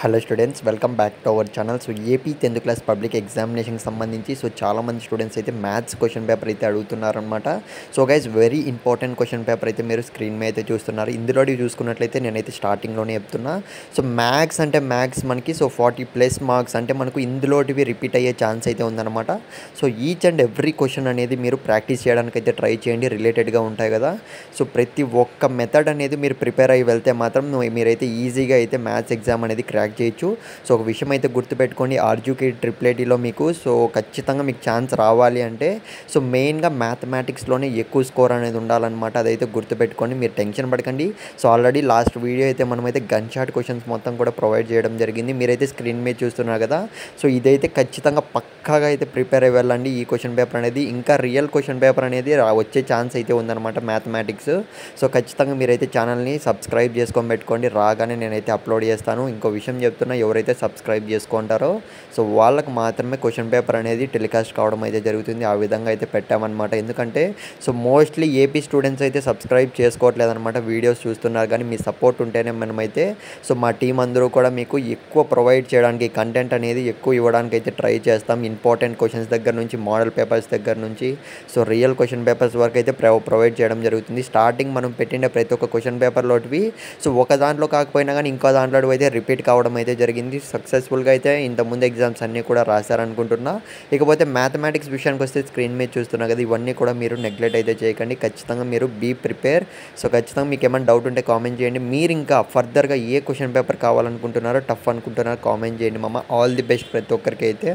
Hello students, welcome back to our channel. So AP 10th class public ఎగ్జామినేషన్కి సంబంధించి చాలామంది students అయితే maths question paper అయితే అడుగుతున్నారనమాట. So guys, very important question paper అయితే మీరు స్క్రీన్ మీద అయితే చూస్తున్నారు. ఇందులో చూసుకున్నట్లయితే నేనైతే స్టార్టింగ్లోనే చెప్తున్నా. సో మ్యాథ్స్ అంటే మ్యాథ్స్ మనకి 40+ మార్క్స్ అంటే మనకు ఇందులోటివి రిపీట్ అయ్యే ఛాన్స్ అయితే ఉందన్నమాట. So each and every question అనేది మీరు ప్రాక్టీస్ చేయడానికి అయితే ట్రై చేయండి. రిలేటెడ్గా ఉంటాయి కదా. సో ప్రతి ఒక్క మెథడ్ అనేది మీరు ప్రిపేర్ అయ్యి వెళ్తే మాత్రం మీరైతే ఈజీగా అయితే మ్యాథ్స్ ఎగ్జామ్ అనేది క్రాక్ చేయొచ్చు. సో ఒక విషయం అయితే గుర్తుపెట్టుకోండి, ఆర్జీకే ట్రిపుల్ ఐటీలో మీకు ఖచ్చితంగా మీకు ఛాన్స్ రావాలి అంటే మెయిన్గా మ్యాథమెటిక్స్లోనే ఎక్కువ స్కోర్ అనేది ఉండాలన్నమాట. అదైతే గుర్తుపెట్టుకోండి, మీరు టెన్షన్ పడకండి. సో ఆల్రెడీ లాస్ట్ వీడియో అయితే మనమైతే గన్ షాట్ క్వశ్చన్స్ మొత్తం కూడా ప్రొవైడ్ చేయడం జరిగింది. మీరైతే స్క్రీన్ మీద చూస్తున్నారు కదా. సో ఇదైతే ఖచ్చితంగా పక్కాగా అయితే ప్రిపేర్ అయ్యి వెళ్ళండి. ఈ క్వశ్చన్ పేపర్ అనేది ఇంకా రియల్ క్వశ్చన్ పేపర్ అనేది వచ్చే ఛాన్స్ అయితే ఉందన్నమాట మ్యాథమెటిక్స్. సో ఖచ్చితంగా మీరైతే ఛానల్ని సబ్స్క్రైబ్ చేసుకొని పెట్టుకోండి. రాగానే నేనైతే అప్లోడ్ చేస్తాను. ఇంకో విషయం చెప్తున్నా, ఎవరైతే సబ్స్క్రైబ్ చేసుకుంటారో సో వాళ్ళకు మాత్రమే క్వశ్చన్ పేపర్ అనేది టెలికాస్ట్ కావడం అయితే జరుగుతుంది. ఆ విధంగా అయితే పెట్టామన్నమాట. ఎందుకంటే మోస్ట్లీ ఏపీ స్టూడెంట్స్ అయితే సబ్స్క్రైబ్ చేసుకోవట్లేదు అనమాట. వీడియోస్ చూస్తున్నారు కానీ మీ సపోర్ట్ ఉంటేనే మనమైతే మా టీం అందరూ కూడా మీకు ఎక్కువ ప్రొవైడ్ చేయడానికి, కంటెంట్ అనేది ఎక్కువ ఇవ్వడానికి అయితే ట్రై చేస్తాం. ఇంపార్టెంట్ క్వశ్చన్స్ దగ్గర నుంచి, మోడల్ పేపర్స్ దగ్గర నుంచి రియల్ క్వశ్చన్ పేపర్స్ వరకు అయితే ప్రొవైడ్ చేయడం జరుగుతుంది. స్టార్టింగ్ మనం పెట్టిన ప్రతి ఒక్క క్వశ్చన్ పేపర్లోటివి ఒక దాంట్లో కాకపోయినా కానీ ఇంకో దాంట్లో అయితే రిపీట్ కావడం అయితే జరిగింది. సక్సెస్ఫుల్గా అయితే ఇంతకుముందు ఎగ్జామ్స్ అన్నీ కూడా రాశారనుకుంటున్నా. ఇకపోతే మ్యాథమెటిక్స్ విషయానికి వస్తే స్క్రీన్ మీద చూస్తున్నా కదా, ఇవన్నీ కూడా మీరు నెగ్లెక్ట్ అయితే చేయకండి. ఖచ్చితంగా మీరు బీ ప్రిపేర్. సో ఖచ్చితంగా మీకు ఏమైనా డౌట్ ఉంటే కామెంట్ చేయండి. మీరు ఇంకా ఫర్దర్గా ఏ క్వశ్చన్ పేపర్ కావాలనుకుంటున్నారో, టఫ్ అనుకుంటున్నారో కామెంట్ చేయండి మామ. ఆల్ ది బెస్ట్ ప్రతి ఒక్కరికి అయితే.